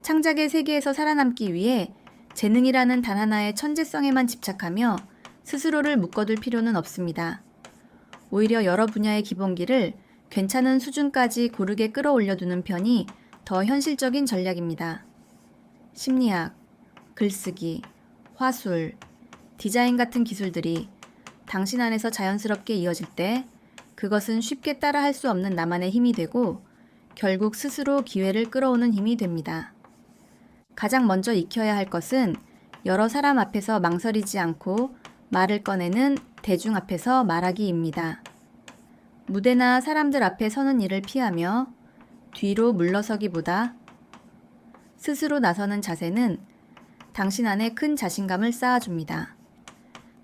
창작의 세계에서 살아남기 위해 재능이라는 단 하나의 천재성에만 집착하며 스스로를 묶어둘 필요는 없습니다. 오히려 여러 분야의 기본기를 괜찮은 수준까지 고르게 끌어올려두는 편이 더 현실적인 전략입니다. 심리학, 글쓰기, 화술, 디자인 같은 기술들이 당신 안에서 자연스럽게 이어질 때 그것은 쉽게 따라할 수 없는 나만의 힘이 되고 결국 스스로 기회를 끌어오는 힘이 됩니다. 가장 먼저 익혀야 할 것은 여러 사람 앞에서 망설이지 않고 말을 꺼내는 대중 앞에서 말하기입니다. 무대나 사람들 앞에 서는 일을 피하며 뒤로 물러서기보다 스스로 나서는 자세는 당신 안에 큰 자신감을 쌓아줍니다.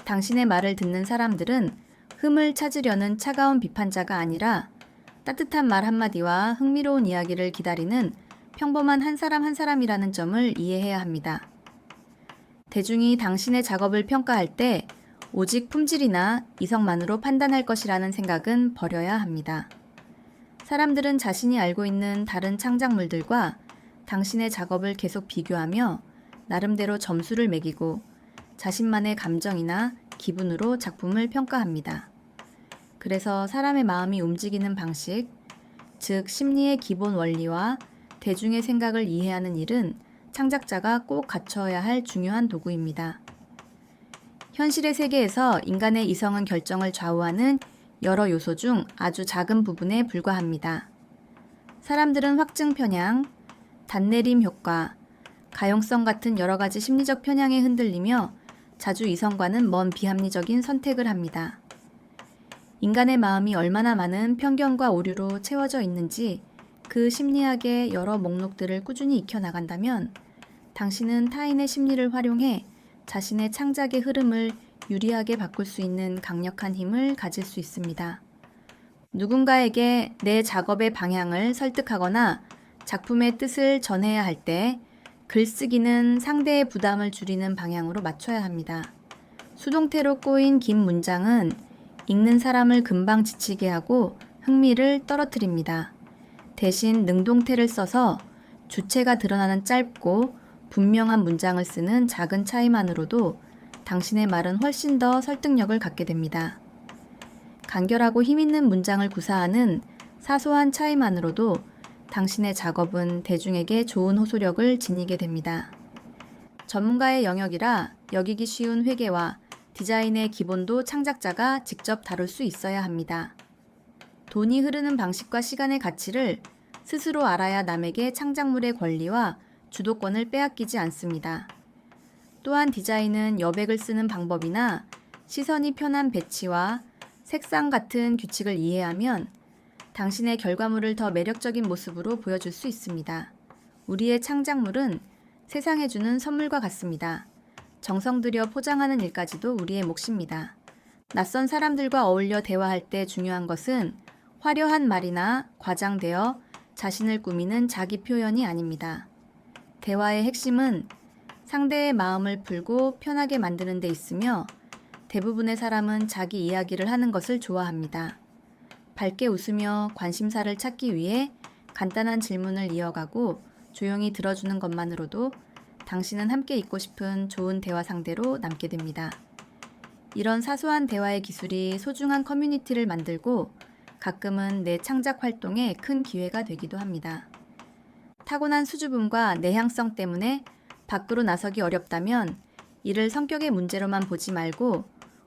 당신의 말을 듣는 사람들은 흠을 찾으려는 차가운 비판자가 아니라 따뜻한 말 한마디와 흥미로운 이야기를 기다리는 평범한 한 사람 한 사람이라는 점을 이해해야 합니다. 대중이 당신의 작업을 평가할 때 오직 품질이나 이성만으로 판단할 것이라는 생각은 버려야 합니다. 사람들은 자신이 알고 있는 다른 창작물들과 당신의 작업을 계속 비교하며 나름대로 점수를 매기고 자신만의 감정이나 기분으로 작품을 평가합니다. 그래서 사람의 마음이 움직이는 방식, 즉 심리의 기본 원리와 대중의 생각을 이해하는 일은 창작자가 꼭 갖춰야 할 중요한 도구입니다. 현실의 세계에서 인간의 이성은 결정을 좌우하는 여러 요소 중 아주 작은 부분에 불과합니다. 사람들은 확증 편향, 단내림 효과, 가용성 같은 여러 가지 심리적 편향에 흔들리며 자주 이성과는 먼 비합리적인 선택을 합니다. 인간의 마음이 얼마나 많은 편견과 오류로 채워져 있는지 그 심리학의 여러 목록들을 꾸준히 익혀나간다면 당신은 타인의 심리를 활용해 자신의 창작의 흐름을 유리하게 바꿀 수 있는 강력한 힘을 가질 수 있습니다. 누군가에게 내 작업의 방향을 설득하거나 작품의 뜻을 전해야 할 때 글쓰기는 상대의 부담을 줄이는 방향으로 맞춰야 합니다. 수동태로 꼬인 긴 문장은 읽는 사람을 금방 지치게 하고 흥미를 떨어뜨립니다. 대신 능동태를 써서 주체가 드러나는 짧고 분명한 문장을 쓰는 작은 차이만으로도 당신의 말은 훨씬 더 설득력을 갖게 됩니다. 간결하고 힘있는 문장을 구사하는 사소한 차이만으로도 당신의 작업은 대중에게 좋은 호소력을 지니게 됩니다. 전문가의 영역이라 여기기 쉬운 회계와 디자인의 기본도 창작자가 직접 다룰 수 있어야 합니다. 돈이 흐르는 방식과 시간의 가치를 스스로 알아야 남에게 창작물의 권리와 주도권을 빼앗기지 않습니다. 또한 디자인은 여백을 쓰는 방법이나 시선이 편한 배치와 색상 같은 규칙을 이해하면 당신의 결과물을 더 매력적인 모습으로 보여줄 수 있습니다. 우리의 창작물은 세상에 주는 선물과 같습니다. 정성 들여 포장하는 일까지도 우리의 몫입니다. 낯선 사람들과 어울려 대화할 때 중요한 것은 화려한 말이나 과장되어 자신을 꾸미는 자기 표현이 아닙니다. 대화의 핵심은 상대의 마음을 풀고 편하게 만드는 데 있으며 대부분의 사람은 자기 이야기를 하는 것을 좋아합니다. 밝게 웃으며 관심사를 찾기 위해 간단한 질문을 이어가고 조용히 들어주는 것만으로도 당신은 함께 있고 싶은 좋은 대화 상대로 남게 됩니다. 이런 사소한 대화의 기술이 소중한 커뮤니티를 만들고 가끔은 내 창작 활동에 큰 기회가 되기도 합니다. 타고난 수줍음과 내향성 때문에 밖으로 나서기 어렵다면 이를 성격의 문제로만 보지 말고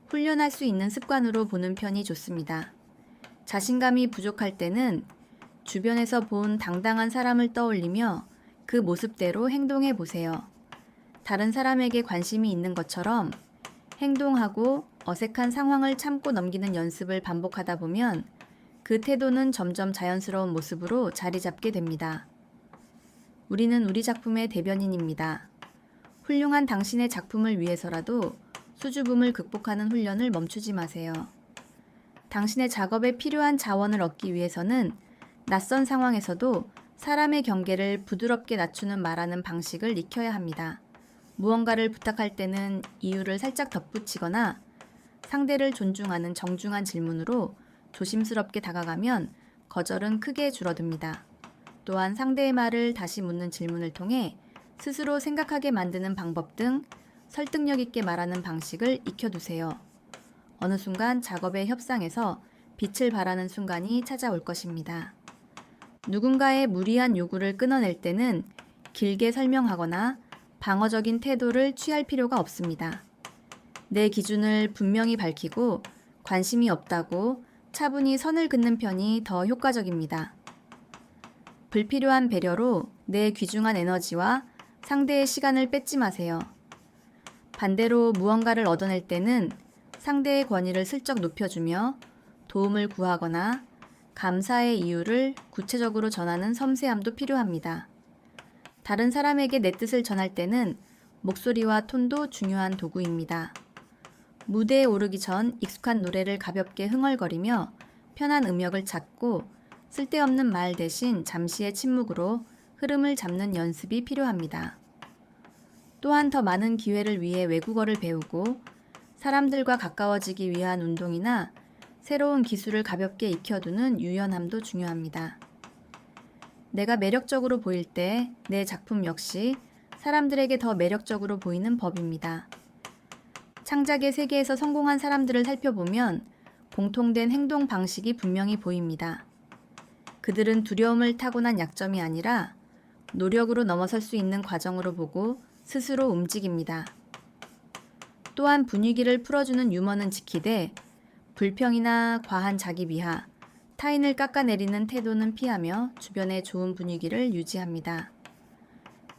훈련할 수 있는 습관으로 보는 편이 좋습니다. 자신감이 부족할 때는 주변에서 본 당당한 사람을 떠올리며 그 모습대로 행동해 보세요. 다른 사람에게 관심이 있는 것처럼 행동하고 어색한 상황을 참고 넘기는 연습을 반복하다 보면 그 태도는 점점 자연스러운 모습으로 자리 잡게 됩니다. 우리는 우리 작품의 대변인입니다. 훌륭한 당신의 작품을 위해서라도 수줍음을 극복하는 훈련을 멈추지 마세요. 당신의 작업에 필요한 자원을 얻기 위해서는 낯선 상황에서도 사람의 경계를 부드럽게 낮추는 말하는 방식을 익혀야 합니다. 무언가를 부탁할 때는 이유를 살짝 덧붙이거나 상대를 존중하는 정중한 질문으로 조심스럽게 다가가면 거절은 크게 줄어듭니다. 또한 상대의 말을 다시 묻는 질문을 통해 스스로 생각하게 만드는 방법 등 설득력 있게 말하는 방식을 익혀두세요. 어느 순간 작업의 협상에서 빛을 발하는 순간이 찾아올 것입니다. 누군가의 무리한 요구를 끊어낼 때는 길게 설명하거나 방어적인 태도를 취할 필요가 없습니다. 내 기준을 분명히 밝히고 관심이 없다고 차분히 선을 긋는 편이 더 효과적입니다. 불필요한 배려로 내 귀중한 에너지와 상대의 시간을 뺏지 마세요. 반대로 무언가를 얻어낼 때는 상대의 권위를 슬쩍 높여주며 도움을 구하거나 감사의 이유를 구체적으로 전하는 섬세함도 필요합니다. 다른 사람에게 내 뜻을 전할 때는 목소리와 톤도 중요한 도구입니다. 무대에 오르기 전 익숙한 노래를 가볍게 흥얼거리며 편한 음역을 찾고 쓸데없는 말 대신 잠시의 침묵으로 흐름을 잡는 연습이 필요합니다. 또한 더 많은 기회를 위해 외국어를 배우고 사람들과 가까워지기 위한 운동이나 새로운 기술을 가볍게 익혀두는 유연함도 중요합니다. 내가 매력적으로 보일 때 내 작품 역시 사람들에게 더 매력적으로 보이는 법입니다. 창작의 세계에서 성공한 사람들을 살펴보면 공통된 행동 방식이 분명히 보입니다. 그들은 두려움을 타고난 약점이 아니라 노력으로 넘어설 수 있는 과정으로 보고 스스로 움직입니다. 또한 분위기를 풀어주는 유머는 지키되 불평이나 과한 자기 비하, 타인을 깎아내리는 태도는 피하며 주변의 좋은 분위기를 유지합니다.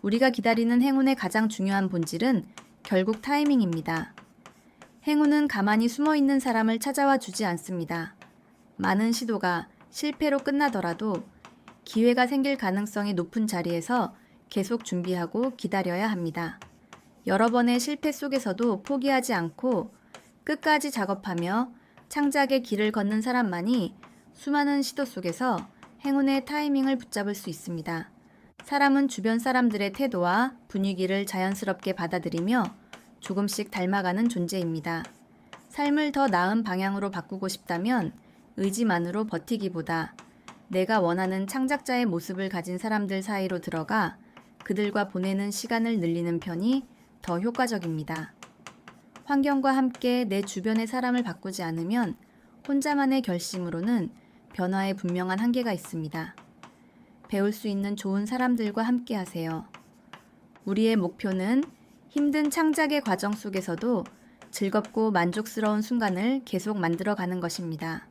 우리가 기다리는 행운의 가장 중요한 본질은 결국 타이밍입니다. 행운은 가만히 숨어있는 사람을 찾아와 주지 않습니다. 많은 시도가 실패로 끝나더라도 기회가 생길 가능성이 높은 자리에서 계속 준비하고 기다려야 합니다. 여러 번의 실패 속에서도 포기하지 않고 끝까지 작업하며 창작의 길을 걷는 사람만이 수많은 시도 속에서 행운의 타이밍을 붙잡을 수 있습니다. 사람은 주변 사람들의 태도와 분위기를 자연스럽게 받아들이며 조금씩 닮아가는 존재입니다. 삶을 더 나은 방향으로 바꾸고 싶다면 의지만으로 버티기보다 내가 원하는 창작자의 모습을 가진 사람들 사이로 들어가 그들과 보내는 시간을 늘리는 편이 더 효과적입니다. 환경과 함께 내 주변의 사람을 바꾸지 않으면 혼자만의 결심으로는 변화에 분명한 한계가 있습니다. 배울 수 있는 좋은 사람들과 함께 하세요. 우리의 목표는 힘든 창작의 과정 속에서도 즐겁고 만족스러운 순간을 계속 만들어가는 것입니다.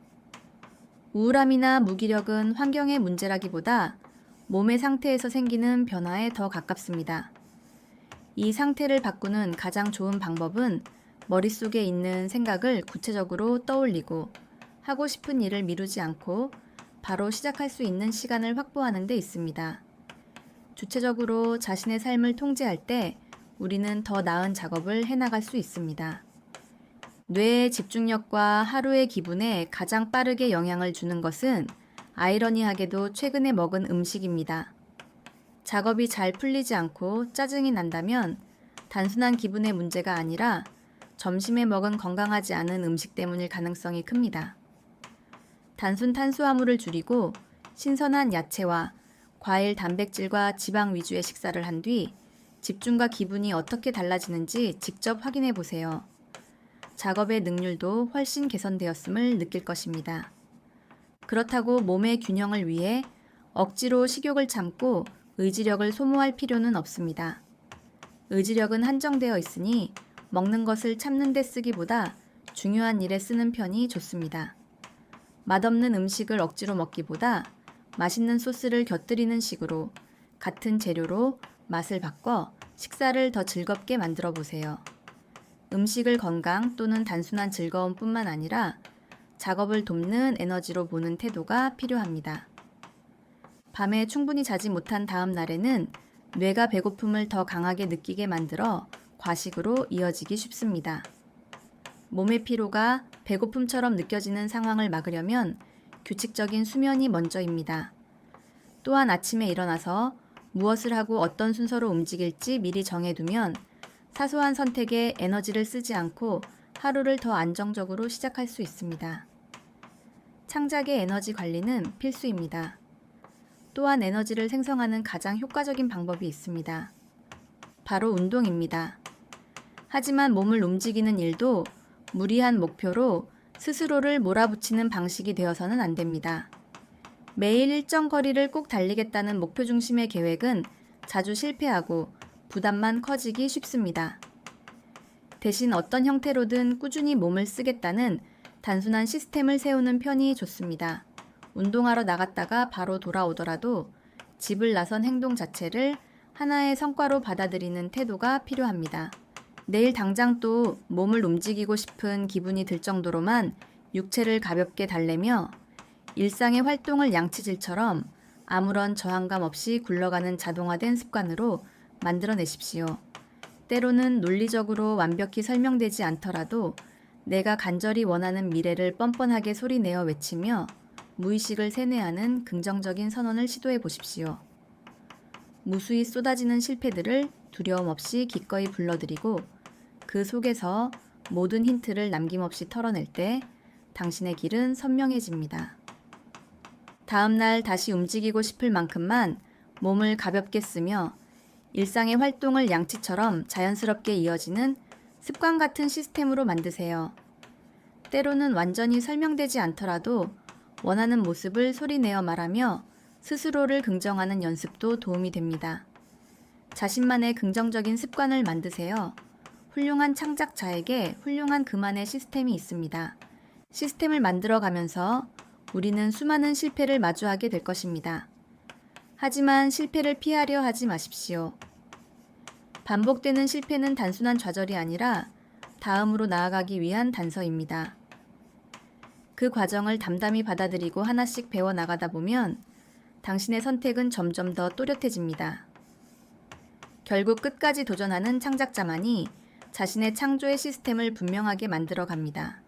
우울함이나 무기력은 환경의 문제라기보다 몸의 상태에서 생기는 변화에 더 가깝습니다. 이 상태를 바꾸는 가장 좋은 방법은 머릿속에 있는 생각을 구체적으로 떠올리고 하고 싶은 일을 미루지 않고 바로 시작할 수 있는 시간을 확보하는 데 있습니다. 주체적으로 자신의 삶을 통제할 때 우리는 더 나은 작업을 해나갈 수 있습니다. 뇌의 집중력과 하루의 기분에 가장 빠르게 영향을 주는 것은 아이러니하게도 최근에 먹은 음식입니다. 작업이 잘 풀리지 않고 짜증이 난다면 단순한 기분의 문제가 아니라 점심에 먹은 건강하지 않은 음식 때문일 가능성이 큽니다. 단순 탄수화물을 줄이고 신선한 야채와 과일, 단백질과 지방 위주의 식사를 한 뒤 집중과 기분이 어떻게 달라지는지 직접 확인해 보세요. 작업의 능률도 훨씬 개선되었음을 느낄 것입니다. 그렇다고 몸의 균형을 위해 억지로 식욕을 참고 의지력을 소모할 필요는 없습니다. 의지력은 한정되어 있으니 먹는 것을 참는 데 쓰기보다 중요한 일에 쓰는 편이 좋습니다. 맛없는 음식을 억지로 먹기보다 맛있는 소스를 곁들이는 식으로 같은 재료로 맛을 바꿔 식사를 더 즐겁게 만들어 보세요. 음식을 건강 또는 단순한 즐거움뿐만 아니라 작업을 돕는 에너지로 보는 태도가 필요합니다. 밤에 충분히 자지 못한 다음 날에는 뇌가 배고픔을 더 강하게 느끼게 만들어 과식으로 이어지기 쉽습니다. 몸의 피로가 배고픔처럼 느껴지는 상황을 막으려면 규칙적인 수면이 먼저입니다. 또한 아침에 일어나서 무엇을 하고 어떤 순서로 움직일지 미리 정해두면 사소한 선택에 에너지를 쓰지 않고 하루를 더 안정적으로 시작할 수 있습니다. 창작의 에너지 관리는 필수입니다. 또한 에너지를 생성하는 가장 효과적인 방법이 있습니다. 바로 운동입니다. 하지만 몸을 움직이는 일도 무리한 목표로 스스로를 몰아붙이는 방식이 되어서는 안 됩니다. 매일 일정 거리를 꼭 달리겠다는 목표 중심의 계획은 자주 실패하고 부담만 커지기 쉽습니다. 대신 어떤 형태로든 꾸준히 몸을 쓰겠다는 단순한 시스템을 세우는 편이 좋습니다. 운동하러 나갔다가 바로 돌아오더라도 집을 나선 행동 자체를 하나의 성과로 받아들이는 태도가 필요합니다. 내일 당장 또 몸을 움직이고 싶은 기분이 들 정도로만 육체를 가볍게 달래며 일상의 활동을 양치질처럼 아무런 저항감 없이 굴러가는 자동화된 습관으로 만들어내십시오. 때로는 논리적으로 완벽히 설명되지 않더라도 내가 간절히 원하는 미래를 뻔뻔하게 소리내어 외치며 무의식을 세뇌하는 긍정적인 선언을 시도해 보십시오. 무수히 쏟아지는 실패들을 두려움 없이 기꺼이 불러들이고 그 속에서 모든 힌트를 남김없이 털어낼 때 당신의 길은 선명해집니다. 다음 날 다시 움직이고 싶을 만큼만 몸을 가볍게 쓰며 일상의 활동을 양치처럼 자연스럽게 이어지는 습관 같은 시스템으로 만드세요. 때로는 완전히 설명되지 않더라도 원하는 모습을 소리내어 말하며 스스로를 긍정하는 연습도 도움이 됩니다. 자신만의 긍정적인 습관을 만드세요. 훌륭한 창작자에게 훌륭한 그만의 시스템이 있습니다. 시스템을 만들어가면서 우리는 수많은 실패를 마주하게 될 것입니다. 하지만 실패를 피하려 하지 마십시오. 반복되는 실패는 단순한 좌절이 아니라 다음으로 나아가기 위한 단서입니다. 그 과정을 담담히 받아들이고 하나씩 배워나가다 보면 당신의 선택은 점점 더 또렷해집니다. 결국 끝까지 도전하는 창작자만이 자신의 창조의 시스템을 분명하게 만들어 갑니다.